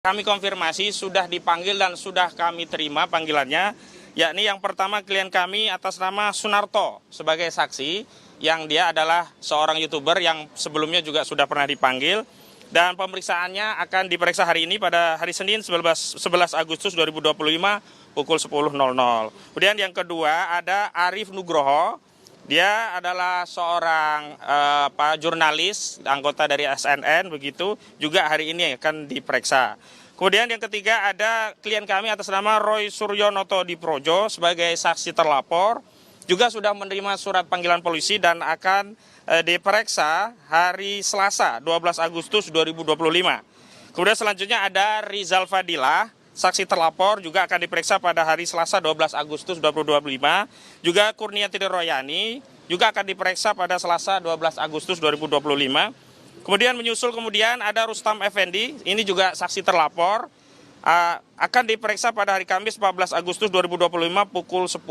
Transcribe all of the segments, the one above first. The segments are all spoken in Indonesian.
Kami konfirmasi sudah dipanggil dan sudah kami terima panggilannya, yakni yang pertama klien kami atas nama Sunarto sebagai saksi, yang dia adalah seorang YouTuber yang sebelumnya juga sudah pernah dipanggil, dan pemeriksaannya akan diperiksa hari ini pada hari Senin 11 Agustus 2025 pukul 10.00. Kemudian yang kedua ada Arif Nugroho, dia adalah seorang jurnalis, anggota dari SNN begitu, juga hari ini akan diperiksa. Kemudian yang ketiga ada klien kami atas nama Roy Suryonoto Diprojo sebagai saksi terlapor, juga sudah menerima surat panggilan polisi dan akan diperiksa hari Selasa 12 Agustus 2025. Kemudian selanjutnya ada Rizal Fadilah, saksi terlapor, juga akan diperiksa pada hari Selasa 12 Agustus 2025. Juga Kurniati Royani juga akan diperiksa pada Selasa 12 Agustus 2025. Kemudian ada Rustam Effendi, ini juga saksi terlapor, akan diperiksa pada hari Kamis 14 Agustus 2025 pukul 10.00.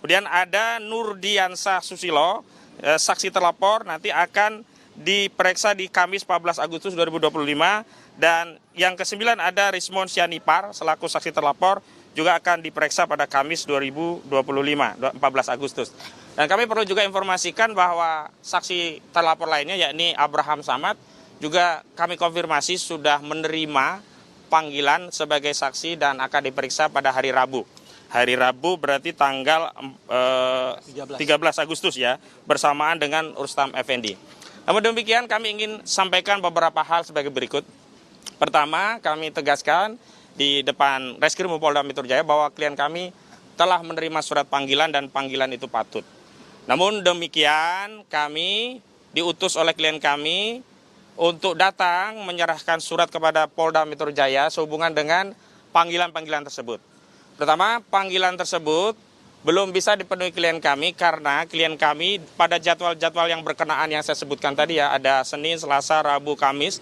Kemudian ada Nurdiansah Susilo, saksi terlapor, nanti akan diperiksa di Kamis 14 Agustus 2025. Dan yang kesembilan ada Rismon Sianipar selaku saksi terlapor, juga akan diperiksa pada Kamis 2025, 14 Agustus. Dan kami perlu juga informasikan bahwa saksi terlapor lainnya yakni Abraham Samad, juga kami konfirmasi sudah menerima panggilan sebagai saksi dan akan diperiksa pada hari Rabu. Hari Rabu berarti tanggal 13 Agustus ya, bersamaan dengan Rustam Effendi. Namun demikian kami ingin sampaikan beberapa hal sebagai berikut. Pertama, kami tegaskan di depan Reskrim Polda Metro Jaya bahwa klien kami telah menerima surat panggilan dan panggilan itu patut. Namun demikian kami diutus oleh klien kami untuk datang menyerahkan surat kepada Polda Metro Jaya sehubungan dengan panggilan-panggilan tersebut. Pertama, panggilan tersebut belum bisa dipenuhi klien kami karena klien kami pada jadwal-jadwal yang berkenaan yang saya sebutkan tadi ya, ada Senin, Selasa, Rabu, Kamis,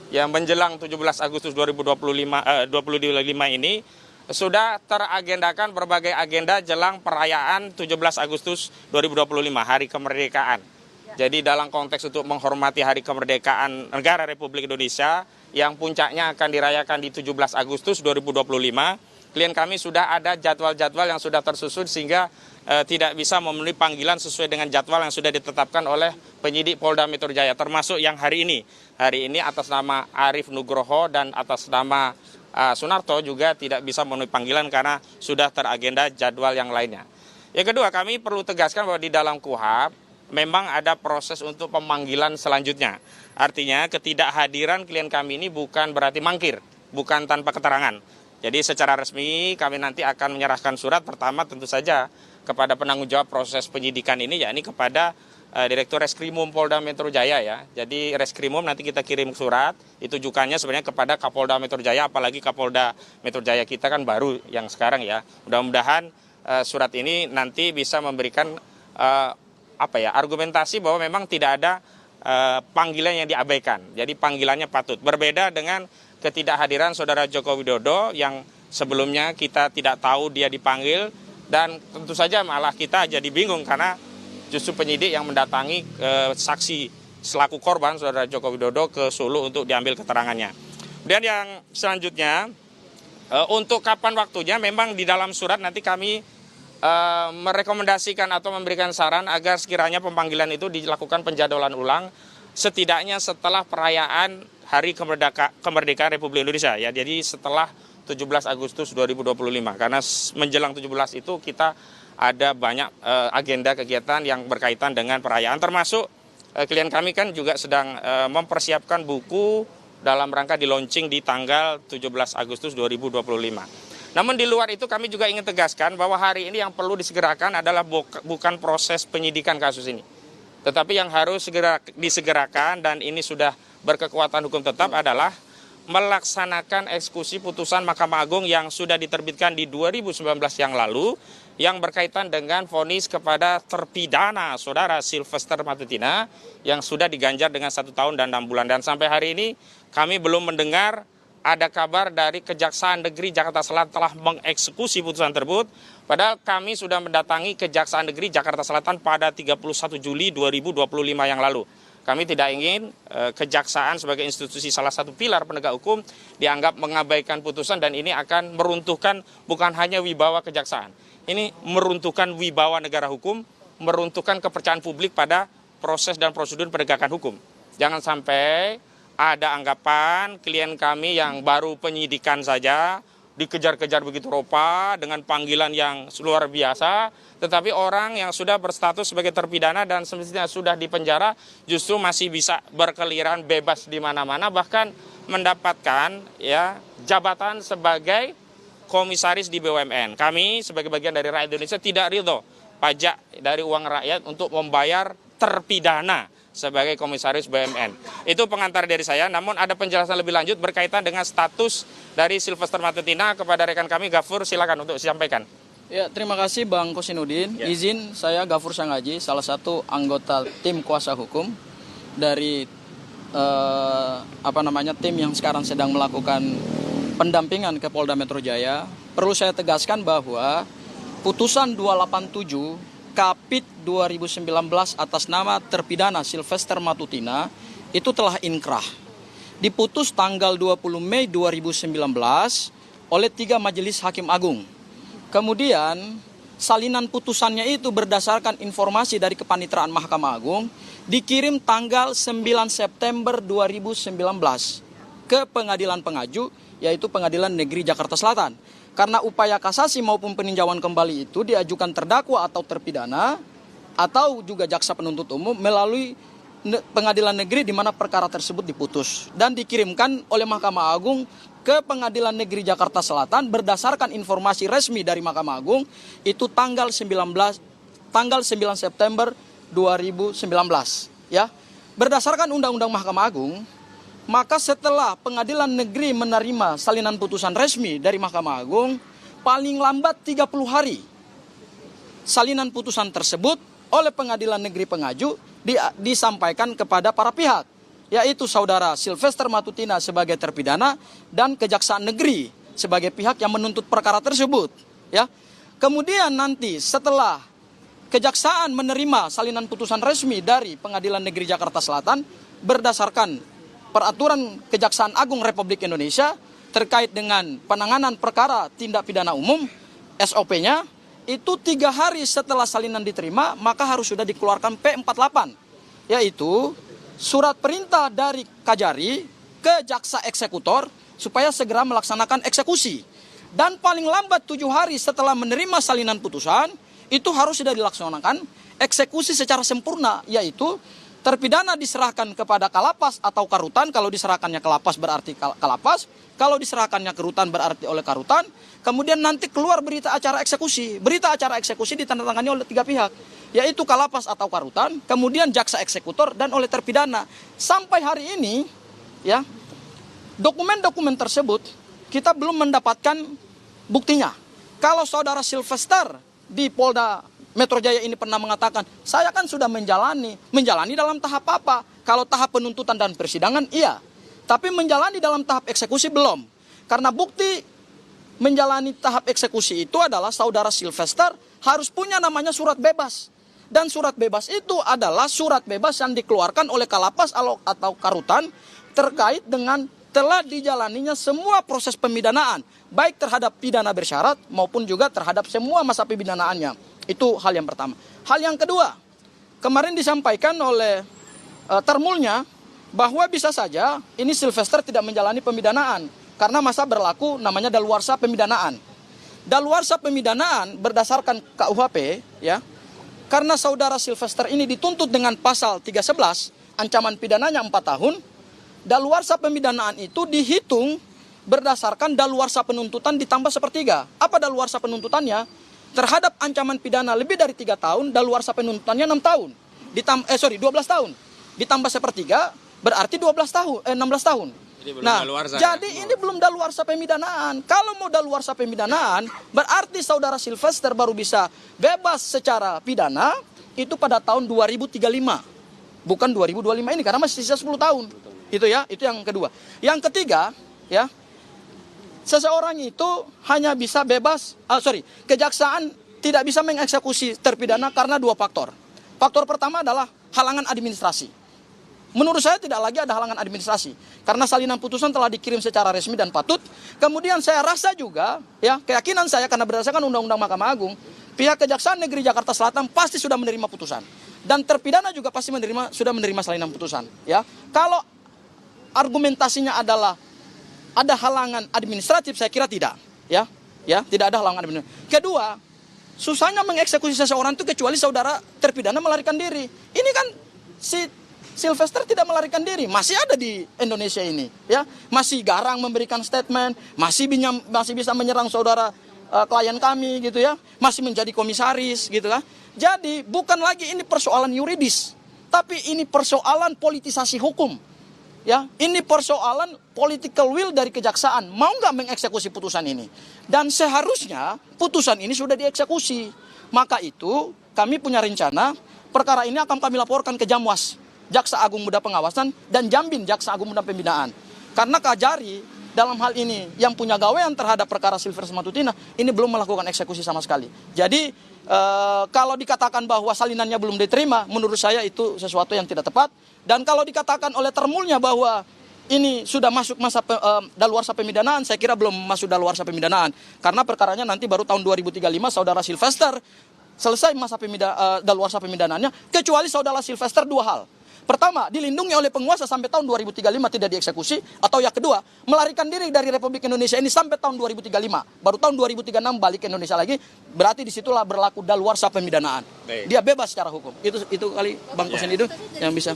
yang menjelang 17 Agustus 2025 ini sudah teragendakan berbagai agenda jelang perayaan 17 Agustus 2025, Hari Kemerdekaan. Jadi dalam konteks untuk menghormati Hari Kemerdekaan Negara Republik Indonesia yang puncaknya akan dirayakan di 17 Agustus 2025, klien kami sudah ada jadwal-jadwal yang sudah tersusun sehingga tidak bisa memenuhi panggilan sesuai dengan jadwal yang sudah ditetapkan oleh penyidik Polda Metro Jaya, termasuk yang hari ini. Hari ini atas nama Arif Nugroho dan atas nama Sunarto juga tidak bisa memenuhi panggilan karena sudah teragenda jadwal yang lainnya. Yang kedua, kami perlu tegaskan bahwa di dalam KUHP memang ada proses untuk pemanggilan selanjutnya. Artinya ketidakhadiran klien kami ini bukan berarti mangkir, bukan tanpa keterangan. Jadi secara resmi kami nanti akan menyerahkan surat pertama tentu saja kepada penanggung jawab proses penyidikan ini, yakni kepada Direktur Reskrimum Polda Metro Jaya ya. Jadi Reskrimum nanti kita kirim surat, ditujukannya sebenarnya kepada Kapolda Metro Jaya, apalagi Kapolda Metro Jaya kita kan baru yang sekarang ya. Mudah-mudahan surat ini nanti bisa memberikan argumentasi bahwa memang tidak ada panggilan yang diabaikan. Jadi panggilannya patut. Berbeda dengan ketidakhadiran Saudara Joko Widodo yang sebelumnya kita tidak tahu dia dipanggil, dan tentu saja malah kita jadi bingung karena justru penyidik yang mendatangi saksi selaku korban Saudara Joko Widodo ke Solo untuk diambil keterangannya. Kemudian yang selanjutnya, untuk kapan waktunya memang di dalam surat nanti kami merekomendasikan atau memberikan saran agar sekiranya pemanggilan itu dilakukan penjadwalan ulang setidaknya setelah perayaan Hari Kemerdekaan Republik Indonesia ya. Jadi setelah 17 Agustus 2025 karena menjelang 17 itu kita ada banyak agenda kegiatan yang berkaitan dengan perayaan, termasuk klien kami kan juga sedang mempersiapkan buku dalam rangka di launching di tanggal 17 Agustus 2025. Namun di luar itu kami juga ingin tegaskan bahwa hari ini yang perlu disegerakan adalah bukan proses penyidikan kasus ini, tetapi yang harus segera disegerakan dan ini sudah berkekuatan hukum tetap adalah melaksanakan eksekusi putusan Mahkamah Agung yang sudah diterbitkan di 2019 yang lalu yang berkaitan dengan vonis kepada terpidana Saudara Sylvester Matutina yang sudah diganjar dengan 1 tahun dan 6 bulan. Dan sampai hari ini kami belum mendengar ada kabar dari Kejaksaan Negeri Jakarta Selatan telah mengeksekusi putusan tersebut. Padahal kami sudah mendatangi Kejaksaan Negeri Jakarta Selatan pada 31 Juli 2025 yang lalu. Kami tidak ingin kejaksaan sebagai institusi salah satu pilar penegak hukum dianggap mengabaikan putusan, dan ini akan meruntuhkan bukan hanya wibawa kejaksaan. Ini meruntuhkan wibawa negara hukum, meruntuhkan kepercayaan publik pada proses dan prosedur penegakan hukum. Jangan sampai ada anggapan klien kami yang baru penyidikan saja dikejar-kejar begitu rupa dengan panggilan yang luar biasa, tetapi orang yang sudah berstatus sebagai terpidana dan semestinya sudah dipenjara justru masih bisa berkeliaran bebas di mana-mana, bahkan mendapatkan jabatan sebagai komisaris di BUMN. Kami sebagai bagian dari rakyat Indonesia tidak ridho pajak dari uang rakyat untuk membayar terpidana sebagai komisaris BUMN. Itu pengantar dari saya, namun ada penjelasan lebih lanjut berkaitan dengan status dari Sylvester Matutina kepada rekan kami. Gafur, silakan untuk disampaikan. Ya, terima kasih Bang Kosinudin. Ya. Izin saya Gafur Sangaji, salah satu anggota tim kuasa hukum dari tim yang sekarang sedang melakukan pendampingan ke Polda Metro Jaya. Perlu saya tegaskan bahwa putusan 287 Kapit 2019 atas nama terpidana Sylvester Matutina itu telah inkrah. Diputus tanggal 20 Mei 2019 oleh 3 majelis hakim agung. Kemudian salinan putusannya itu berdasarkan informasi dari Kepanitraan Mahkamah Agung dikirim tanggal 9 September 2019 ke pengadilan pengaju, yaitu Pengadilan Negeri Jakarta Selatan. Karena upaya kasasi maupun peninjauan kembali itu diajukan terdakwa atau terpidana atau juga jaksa penuntut umum melalui pengadilan negeri di mana perkara tersebut diputus dan dikirimkan oleh Mahkamah Agung ke Pengadilan Negeri Jakarta Selatan berdasarkan informasi resmi dari Mahkamah Agung itu tanggal 9 September 2019 ya. Berdasarkan Undang-Undang Mahkamah Agung, maka setelah pengadilan negeri menerima salinan putusan resmi dari Mahkamah Agung, paling lambat 30 hari, salinan putusan tersebut oleh pengadilan negeri pengaju disampaikan kepada para pihak, yaitu saudara Sylvester Matutina sebagai terpidana dan Kejaksaan Negeri sebagai pihak yang menuntut perkara tersebut. Ya. Kemudian nanti setelah Kejaksaan menerima salinan putusan resmi dari Pengadilan Negeri Jakarta Selatan berdasarkan Peraturan Kejaksaan Agung Republik Indonesia terkait dengan penanganan perkara tindak pidana umum, SOP-nya, itu 3 hari setelah salinan diterima, maka harus sudah dikeluarkan P48, yaitu surat perintah dari Kajari ke jaksa eksekutor supaya segera melaksanakan eksekusi. Dan paling lambat 7 hari setelah menerima salinan putusan, itu harus sudah dilaksanakan eksekusi secara sempurna, yaitu terpidana diserahkan kepada Kalapas atau Karutan. Kalau diserahkannya ke lapas berarti Kalapas, kalau diserahkannya ke Rutan berarti oleh Karutan. Kemudian nanti keluar berita acara eksekusi. Berita acara eksekusi ditandatangani oleh 3 pihak, yaitu Kalapas atau Karutan, kemudian jaksa eksekutor dan oleh terpidana. Sampai hari ini ya, dokumen-dokumen tersebut kita belum mendapatkan buktinya. Kalau saudara Sylvester di Polda Metro Jaya ini pernah mengatakan, saya kan sudah menjalani dalam tahap apa? Kalau tahap penuntutan dan persidangan, iya. Tapi menjalani dalam tahap eksekusi belum. Karena bukti menjalani tahap eksekusi itu adalah saudara Sylvester harus punya namanya surat bebas. Dan surat bebas itu adalah surat bebas yang dikeluarkan oleh Kalapas atau Karutan terkait dengan telah dijalaninya semua proses pemidanaan, baik terhadap pidana bersyarat maupun juga terhadap semua masa pemidanaannya. Itu hal yang pertama. Hal yang kedua, kemarin disampaikan oleh termulnya bahwa bisa saja ini Sylvester tidak menjalani pemidanaan karena masa berlaku namanya daluarsa pemidanaan. Daluarsa pemidanaan berdasarkan KUHP ya. Karena saudara Sylvester ini dituntut dengan pasal 311, ancaman pidananya 4 tahun. Daluarsa pemidanaan itu dihitung berdasarkan daluarsa penuntutan ditambah 1/3. Apa daluarsa penuntutannya? Terhadap ancaman pidana lebih dari 3 tahun, daluarsa penuntutannya 6 tahun. 12 tahun. Ditambah 1/3 berarti 16 tahun. Jadi ini belum daluarsa pemidanaan. Kalau mau daluarsa pemidanaan, berarti saudara Sylvester baru bisa bebas secara pidana itu pada tahun 2035. Bukan 2025 ini karena masih sisa 10 tahun. Itu ya, itu yang kedua. Yang ketiga, ya. Seseorang itu hanya bisa kejaksaan tidak bisa mengeksekusi terpidana karena 2 faktor. Faktor pertama adalah halangan administrasi. menurut saya tidak lagi ada halangan administrasi. Karena salinan putusan telah dikirim secara resmi dan patut. Kemudian saya rasa juga, ya keyakinan saya karena berdasarkan Undang-Undang Mahkamah Agung, pihak Kejaksaan Negeri Jakarta Selatan pasti sudah menerima putusan. Dan terpidana juga pasti sudah menerima salinan putusan. Ya, kalau argumentasinya adalah ada halangan administratif, saya kira tidak. Ya, tidak ada halangan administratif. Kedua, susahnya mengeksekusi seseorang itu kecuali saudara terpidana melarikan diri. Ini kan si Sylvester tidak melarikan diri, masih ada di Indonesia ini, ya, masih garang memberikan statement, masih bisa menyerang saudara klien kami, gitu ya, masih menjadi komisaris, gitu kan. Jadi bukan lagi ini persoalan yuridis, tapi ini persoalan politisasi hukum, ya, ini persoalan political will dari kejaksaan, mau nggak mengeksekusi putusan ini, dan seharusnya putusan ini sudah dieksekusi. Maka itu kami punya rencana perkara ini akan kami laporkan ke Jamwas, Jaksa Agung Muda Pengawasan, dan Jambin, Jaksa Agung Muda Pembinaan. Karena Kajari dalam hal ini yang punya gawean terhadap perkara Sylvester Matutina ini belum melakukan eksekusi sama sekali. Jadi kalau dikatakan bahwa salinannya belum diterima, menurut saya itu sesuatu yang tidak tepat. Dan kalau dikatakan oleh termulnya bahwa ini sudah masuk masa daluarsa pemidanaan, saya kira belum masuk daluarsa pemidanaan. Karena perkaranya nanti baru tahun 2035 saudara Sylvester selesai masa daluarsa pemidanaannya, kecuali saudara Sylvester dua hal. Pertama, dilindungi oleh penguasa sampai tahun 2035 tidak dieksekusi, atau yang kedua, melarikan diri dari Republik Indonesia ini sampai tahun 2035. Baru tahun 2036 balik ke Indonesia lagi, berarti disitulah berlaku daluarsa pemidanaan. Dia bebas secara hukum. Itu kali Bang Kosen itu yang bisa.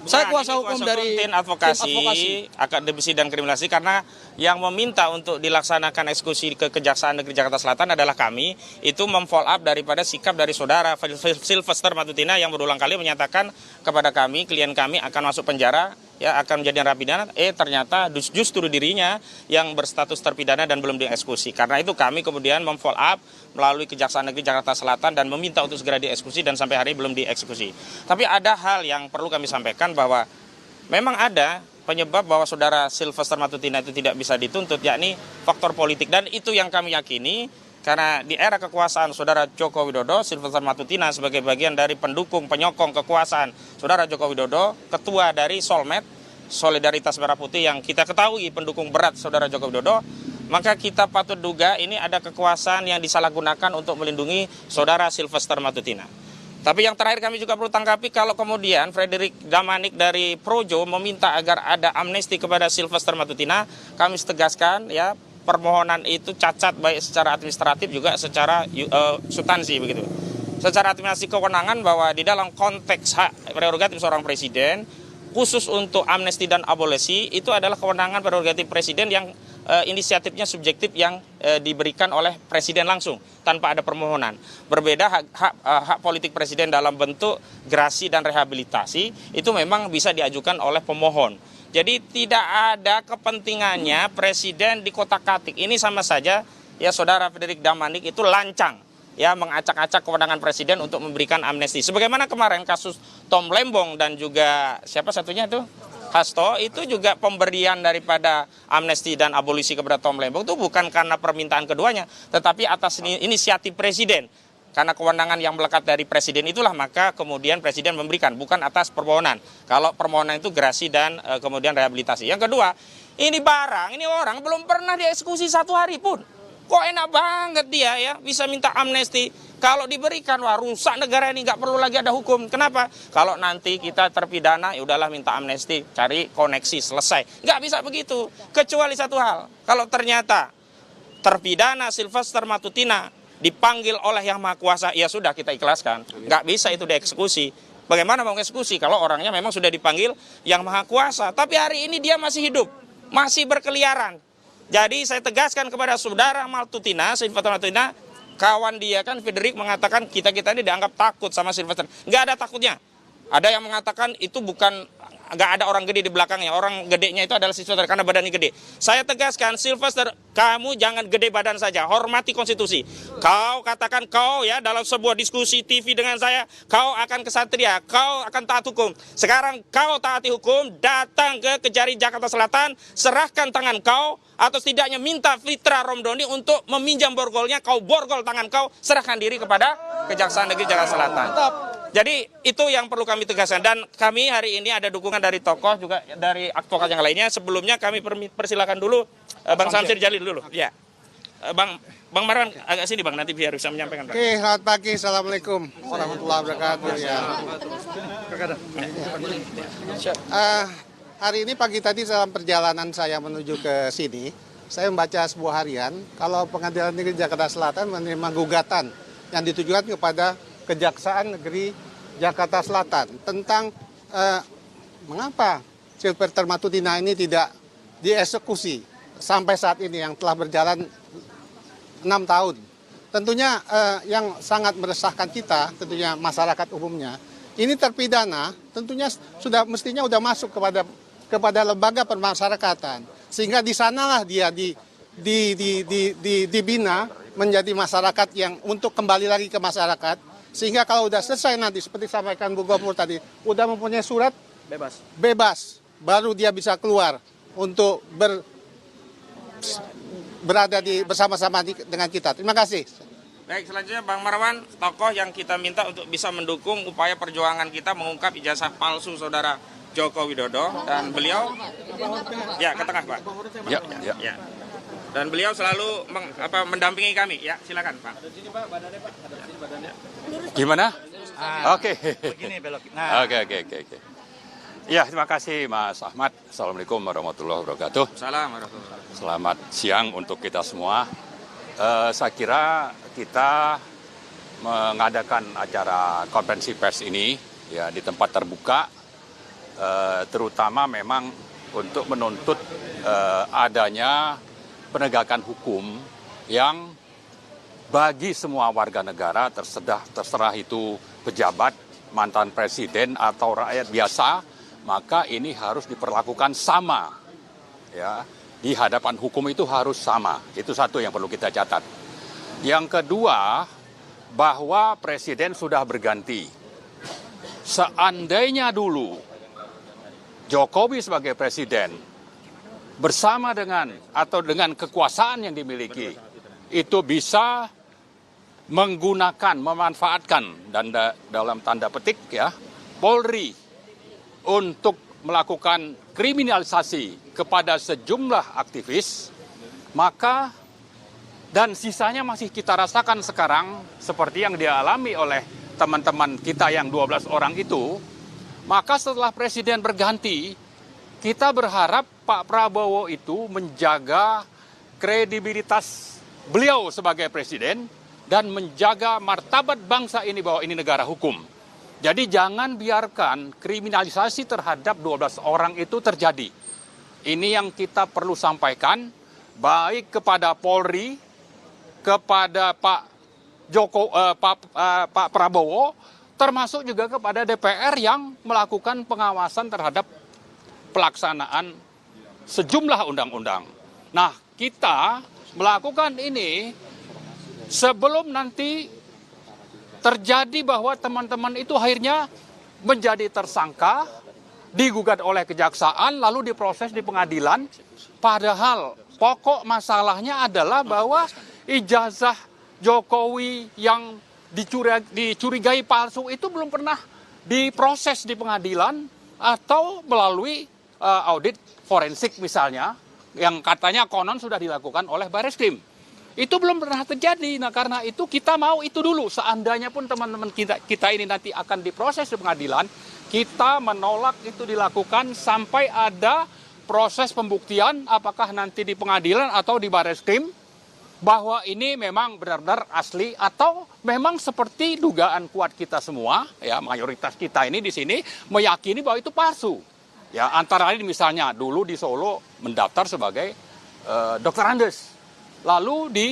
Saya kuasa hukum dari tim advokasi, akademisi dan kriminalisasi, karena yang meminta untuk dilaksanakan eksekusi ke Kejaksaan Negeri Jakarta Selatan adalah kami. Itu memfollow up daripada sikap dari saudara Sylvester Matutina yang berulang kali menyatakan kepada kami, klien kami akan masuk penjara, ya akan menjadi narapidana. Ternyata justru dirinya yang berstatus terpidana dan belum dieksekusi. Karena itu kami kemudian memfollow up melalui Kejaksaan Negeri Jakarta Selatan dan meminta untuk segera dieksekusi, dan sampai hari ini belum dieksekusi. Tapi ada hal yang perlu kami sampaikan, bahwa memang ada penyebab bahwa saudara Sylvester Matutina itu tidak bisa dituntut, yakni faktor politik. Dan itu yang kami yakini, karena di era kekuasaan saudara Joko Widodo, Sylvester Matutina sebagai bagian dari pendukung penyokong kekuasaan saudara Joko Widodo, ketua dari Solmed, Solidaritas Merah Putih, yang kita ketahui pendukung berat saudara Joko Widodo, maka kita patut duga ini ada kekuasaan yang disalahgunakan untuk melindungi saudara Sylvester Matutina. Tapi yang terakhir kami juga perlu tanggapi, kalau kemudian Frederick Damanik dari Projo meminta agar ada amnesti kepada Sylvester Matutina, kami tegaskan ya, permohonan itu cacat baik secara administratif juga secara substansi begitu. Secara administrasi kewenangan bahwa di dalam konteks hak prerogatif seorang presiden, khusus untuk amnesti dan abolisi itu adalah kewenangan prerogatif presiden yang inisiatifnya subjektif yang diberikan oleh presiden langsung tanpa ada permohonan. Berbeda hak politik presiden dalam bentuk grasi dan rehabilitasi itu memang bisa diajukan oleh pemohon. Jadi tidak ada kepentingannya presiden dikotak-katik. Ini sama saja ya saudara Frederick Damanik itu lancang ya mengacak-acak kewenangan presiden untuk memberikan amnesti. Sebagaimana kemarin kasus Tom Lembong dan juga siapa satunya itu? Hasto, itu juga pemberian daripada amnesti dan abolisi kepada Tom Lembong itu bukan karena permintaan keduanya, tetapi atas inisiatif presiden. Karena kewenangan yang melekat dari presiden itulah maka kemudian presiden memberikan, bukan atas permohonan. Kalau permohonan itu gerasi dan kemudian rehabilitasi. Yang kedua, ini barang, ini orang belum pernah dieksekusi satu hari pun. Kok enak banget dia ya bisa minta amnesti. Kalau diberikan, wah rusak negara ini, nggak perlu lagi ada hukum. Kenapa? Kalau nanti kita terpidana, ya udahlah minta amnesti, cari koneksi, selesai. Nggak bisa begitu. Kecuali satu hal, kalau ternyata terpidana Sylvester Matutina dipanggil oleh Yang Maha Kuasa, ya sudah kita ikhlaskan. Nggak bisa itu dieksekusi. Bagaimana mau eksekusi kalau orangnya memang sudah dipanggil Yang Maha Kuasa. Tapi hari ini dia masih hidup, masih berkeliaran. Jadi saya tegaskan kepada saudara Matutina, Sylvester Matutina, kawan dia kan Frederick mengatakan kita-kita ini dianggap takut sama Sylvester. Nggak ada takutnya. Ada yang mengatakan itu bukan, nggak ada orang gede di belakangnya. Orang gedenya itu adalah Sylvester karena badannya gede. Saya tegaskan, Sylvester, kamu jangan gede badan saja. Hormati konstitusi. Kau katakan kau ya dalam sebuah diskusi TV dengan saya, kau akan kesatria, kau akan taat hukum. Sekarang kau taati hukum, datang ke Kejari Jakarta Selatan, serahkan tangan kau, atau setidaknya minta Fitra Romdoni untuk meminjam borgolnya, kau borgol tangan kau, serahkan diri kepada Kejaksaan Negeri Jakarta Selatan. Jadi itu yang perlu kami tegaskan, dan kami hari ini ada dukungan dari tokoh juga dari advokat yang lainnya. Sebelumnya kami persilakan dulu Bang Samsir Jalil dulu. Ya, Bang Marwan agak sini Bang, nanti biar bisa menyampaikan. Bang. Oke, selamat pagi, assalamualaikum warahmatullahi wabarakatuh. Ya. Hari ini pagi tadi dalam perjalanan saya menuju ke sini, saya membaca sebuah harian kalau Pengadilan Negeri Jakarta Selatan menerima gugatan yang ditujukan kepada Kejaksaan Negeri Jakarta Selatan tentang mengapa Silverter Matutina ini tidak dieksekusi sampai saat ini yang telah berjalan 6 tahun. Tentunya yang sangat meresahkan kita, tentunya masyarakat umumnya, ini terpidana tentunya mestinya sudah masuk kepada lembaga pemasyarakatan, sehingga di sanalah dia dibina menjadi masyarakat yang untuk kembali lagi ke masyarakat. Sehingga kalau udah selesai nanti, seperti sampaikan Bu Gubernur tadi, udah mempunyai surat bebas, baru dia bisa keluar untuk berada bersama-sama dengan kita. Terima kasih. Baik, selanjutnya Bang Marwan, tokoh yang kita minta untuk bisa mendukung upaya perjuangan kita mengungkap ijazah palsu saudara Joko Widodo, dan beliau ya ke tengah Pak. Ya. Dan beliau selalu mendampingi kami. Ya, silakan Pak. Gimana? Oke. Begini belok. Nah. Oke. Ya, terima kasih Mas Ahmad. Assalamualaikum warahmatullahi wabarakatuh. Salam warahmatullahi wabarakatuh. Selamat siang untuk kita semua. Saya kira kita mengadakan acara konferensi pers ini ya di tempat terbuka, terutama memang untuk menuntut adanya penegakan hukum yang bagi semua warga negara, terserah itu pejabat, mantan presiden atau rakyat biasa, maka ini harus diperlakukan sama. Ya, di hadapan hukum itu harus sama. Itu satu yang perlu kita catat. Yang kedua, bahwa presiden sudah berganti. Seandainya dulu Jokowi sebagai presiden bersama dengan kekuasaan yang dimiliki itu bisa menggunakan, memanfaatkan dan dalam tanda petik ya Polri untuk melakukan kriminalisasi kepada sejumlah aktivis, maka dan sisanya masih kita rasakan sekarang seperti yang dialami oleh teman-teman kita yang 12 orang itu, maka setelah presiden berganti, kita berharap Pak Prabowo itu menjaga kredibilitas beliau sebagai presiden dan menjaga martabat bangsa ini bahwa ini negara hukum. Jadi jangan biarkan kriminalisasi terhadap 12 orang itu terjadi. Ini yang kita perlu sampaikan baik kepada Polri, kepada Pak Prabowo, termasuk juga kepada DPR yang melakukan pengawasan terhadap pelaksanaan sejumlah undang-undang. Nah, kita melakukan ini sebelum nanti terjadi bahwa teman-teman itu akhirnya menjadi tersangka, digugat oleh kejaksaan, lalu diproses di pengadilan. Padahal pokok masalahnya adalah bahwa ijazah Jokowi yang dicurigai palsu itu belum pernah diproses di pengadilan atau melalui audit forensik misalnya, yang katanya konon sudah dilakukan oleh Bareskrim. Itu belum pernah terjadi. Nah, karena itu kita mau itu dulu. Seandainya pun teman-teman kita ini nanti akan diproses di pengadilan, kita menolak itu dilakukan sampai ada proses pembuktian apakah nanti di pengadilan atau di Bareskrim bahwa ini memang benar-benar asli atau memang seperti dugaan kuat kita semua, ya mayoritas kita ini di sini meyakini bahwa itu palsu. Ya, antara lain misalnya dulu di Solo mendaftar sebagai dokter Andes. Lalu di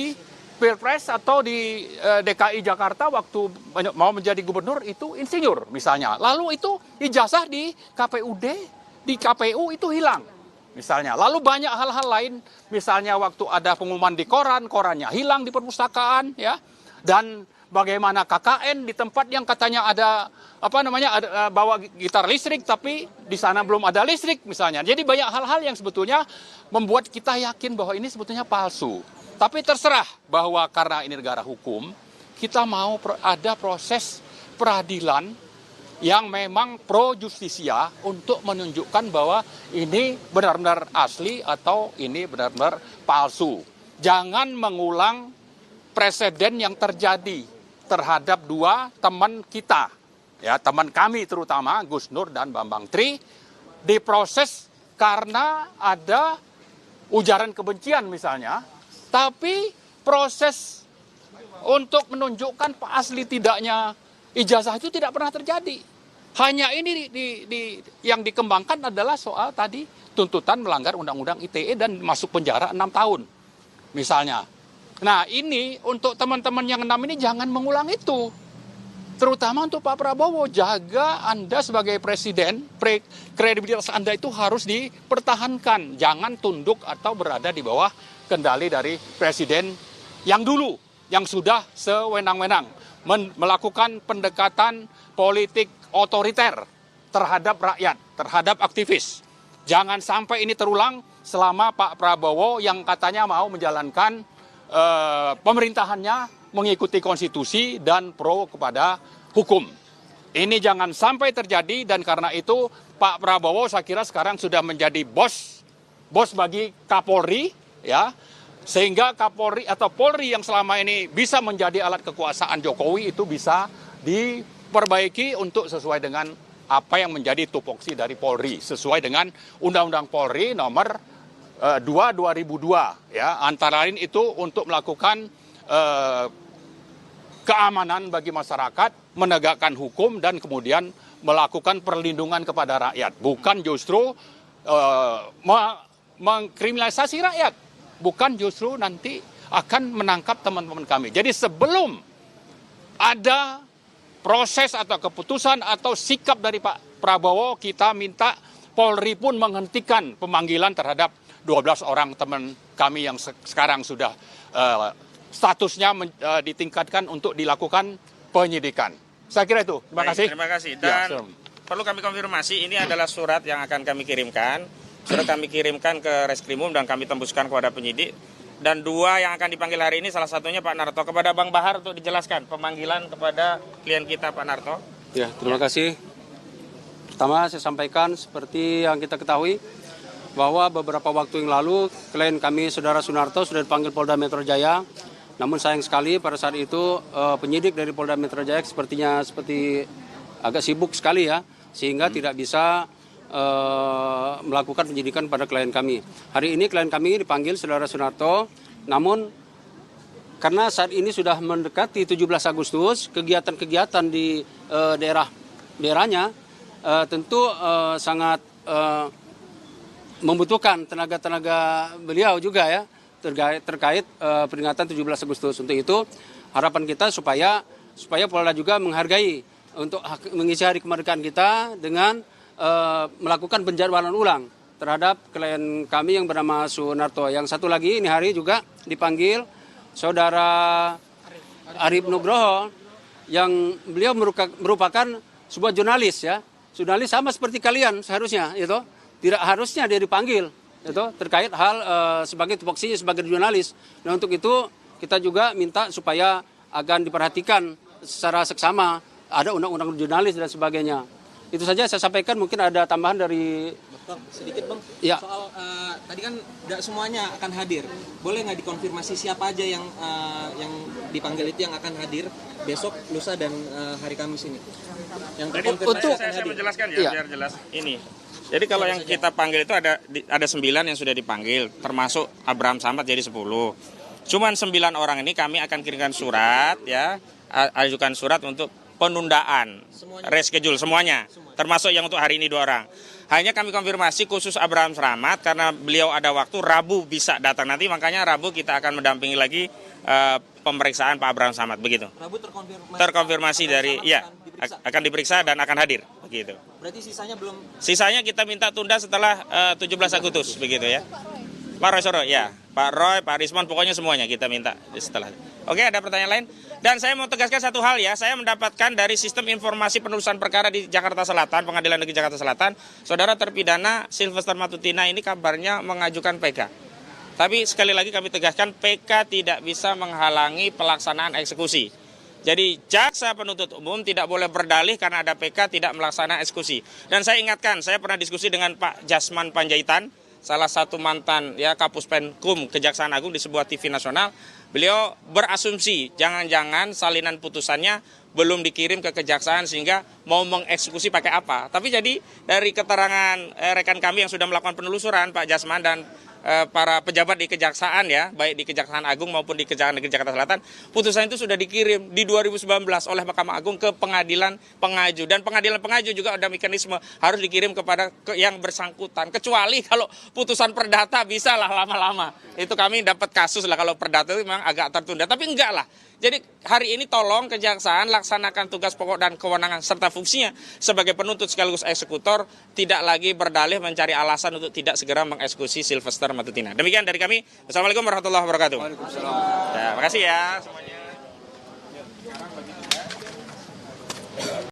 Pilpres atau di DKI Jakarta waktu mau menjadi gubernur itu insinyur misalnya. Lalu itu ijazah di KPUD, di KPU itu hilang misalnya. Lalu banyak hal-hal lain, misalnya waktu ada pengumuman di korannya hilang di perpustakaan ya. Dan bagaimana KKN di tempat yang katanya ada ada bawa gitar listrik tapi di sana belum ada listrik misalnya. Jadi banyak hal-hal yang sebetulnya membuat kita yakin bahwa ini sebetulnya palsu. Tapi terserah bahwa karena ini negara hukum, kita mau ada proses peradilan yang memang pro justisia untuk menunjukkan bahwa ini benar-benar asli atau ini benar-benar palsu. Jangan mengulang presiden yang terjadi terhadap dua teman kita, ya teman kami terutama Gus Nur dan Bambang Tri, diproses karena ada ujaran kebencian misalnya, tapi proses untuk menunjukkan asli tidaknya ijazah itu tidak pernah terjadi. Hanya ini yang dikembangkan adalah soal tadi tuntutan melanggar Undang-Undang ITE dan masuk penjara 6 tahun misalnya. Nah ini untuk teman-teman yang 6 ini jangan mengulang itu. Terutama untuk Pak Prabowo, jaga Anda sebagai presiden, kredibilitas Anda itu harus dipertahankan. Jangan tunduk atau berada di bawah kendali dari presiden yang dulu, yang sudah sewenang-wenang melakukan pendekatan politik otoriter terhadap rakyat, terhadap aktivis. Jangan sampai ini terulang selama Pak Prabowo yang katanya mau menjalankan pemerintahannya mengikuti konstitusi dan pro kepada hukum. Ini jangan sampai terjadi dan karena itu Pak Prabowo saya kira sekarang sudah menjadi bos bagi Kapolri, ya. Sehingga Kapolri atau Polri yang selama ini bisa menjadi alat kekuasaan Jokowi itu bisa diperbaiki untuk sesuai dengan apa yang menjadi tupoksi dari Polri. Sesuai dengan Undang-Undang Polri nomor 2/2002. Ya, antara lain itu untuk melakukan keamanan bagi masyarakat, menegakkan hukum dan kemudian melakukan perlindungan kepada rakyat. Bukan justru mengkriminalisasi rakyat. Bukan justru nanti akan menangkap teman-teman kami. Jadi sebelum ada proses atau keputusan atau sikap dari Pak Prabowo, kita minta Polri pun menghentikan pemanggilan terhadap 12 orang teman kami yang sekarang sudah statusnya ditingkatkan untuk dilakukan penyidikan. Saya kira itu. Terima kasih. Terima kasih. Dan perlu kami konfirmasi, ini adalah surat yang akan kami kirimkan. Sudah kami kirimkan ke Reskrimum dan kami tembuskan kepada penyidik. Dan dua yang akan dipanggil hari ini salah satunya Pak Narto. Kepada Bang Bahar untuk dijelaskan pemanggilan kepada klien kita Pak Narto. Ya, terima kasih. Pertama saya sampaikan seperti yang kita ketahui bahwa beberapa waktu yang lalu klien kami Saudara Sunarto sudah dipanggil Polda Metro Jaya. Namun sayang sekali pada saat itu penyidik dari Polda Metro Jaya seperti agak sibuk sekali ya, sehingga tidak bisa melakukan penyidikan pada klien kami. Hari ini klien kami dipanggil Saudara Sunarto, namun karena saat ini sudah mendekati 17 Agustus, kegiatan-kegiatan di daerahnya tentu sangat membutuhkan tenaga-tenaga beliau juga ya, terkait peringatan 17 Agustus. Untuk itu harapan kita supaya Polda juga menghargai untuk mengisi hari kemerdekaan kita dengan melakukan penjadwalan ulang terhadap klien kami yang bernama Sunarto. Yang satu lagi ini hari juga dipanggil Saudara Arif Nugroho yang beliau merupakan sebuah jurnalis ya. Jurnalis sama seperti kalian seharusnya itu. Tidak harusnya dia dipanggil itu terkait hal sebagai tupoksinya sebagai jurnalis. Nah untuk itu kita juga minta supaya akan diperhatikan secara seksama, ada undang-undang jurnalis dan sebagainya. Itu saja saya sampaikan, mungkin ada tambahan dari... Bang, sedikit Bang, ya. Soal tadi kan tidak semuanya akan hadir. Boleh nggak dikonfirmasi siapa aja yang dipanggil itu yang akan hadir besok, lusa, dan hari Kamis ini? Yang terkonfirmasi akan Saya hadir. menjelaskan ya, Iya. biar jelas. Ini. Jadi kalau yang kita panggil itu ada 9 yang sudah dipanggil, termasuk Abraham Samad jadi 10. Cuman 9 orang ini kami akan kirimkan surat ya, ajukan surat untuk penundaan, reschedule semuanya, termasuk yang untuk hari ini 2 orang. Hanya kami konfirmasi khusus Abraham Samad karena beliau ada waktu Rabu bisa datang nanti, makanya Rabu kita akan mendampingi lagi pemeriksaan Pak Abraham Samad begitu. Rabu Terkonfirmasi dari ya akan diperiksa dan akan hadir begitu. Berarti sisanya belum. Sisanya kita minta tunda setelah 17 Agustus begitu ya. Pak Roy Soro ya, Pak Roy, Pak Rismon, pokoknya semuanya kita minta setelah. Oke, ada pertanyaan lain? Dan saya mau tegaskan satu hal ya, saya mendapatkan dari sistem informasi penelusuran perkara di Jakarta Selatan, Pengadilan Negeri Jakarta Selatan, saudara terpidana Sylvester Matutina ini kabarnya mengajukan PK. Tapi sekali lagi kami tegaskan, PK tidak bisa menghalangi pelaksanaan eksekusi. Jadi jaksa penuntut umum tidak boleh berdalih karena ada PK tidak melaksanakan eksekusi. Dan saya ingatkan, saya pernah diskusi dengan Pak Jasman Panjaitan, salah satu mantan ya Kapus Penkum Kejaksaan Agung di sebuah TV nasional. Beliau berasumsi jangan-jangan salinan putusannya belum dikirim ke kejaksaan sehingga mau mengeksekusi pakai apa. Tapi jadi dari keterangan rekan kami yang sudah melakukan penelusuran, Pak Jasman dan para pejabat di kejaksaan ya, baik di Kejaksaan Agung maupun di Kejaksaan Negeri Jakarta Selatan, putusan itu sudah dikirim di 2019 oleh Mahkamah Agung ke pengadilan pengaju. Dan pengadilan pengaju juga ada mekanisme harus dikirim kepada yang bersangkutan. Kecuali kalau putusan perdata bisa lah lama-lama. Itu kami dapat kasus lah kalau perdata itu memang agak tertunda. Tapi enggak lah. Jadi hari ini tolong kejaksaan laksanakan tugas pokok dan kewenangan serta fungsinya sebagai penuntut sekaligus eksekutor, tidak lagi berdalih mencari alasan untuk tidak segera mengeksekusi Sylvester Matutina. Demikian dari kami. Wassalamualaikum warahmatullahi wabarakatuh. Waalaikumsalam. Ya, makasih ya semuanya.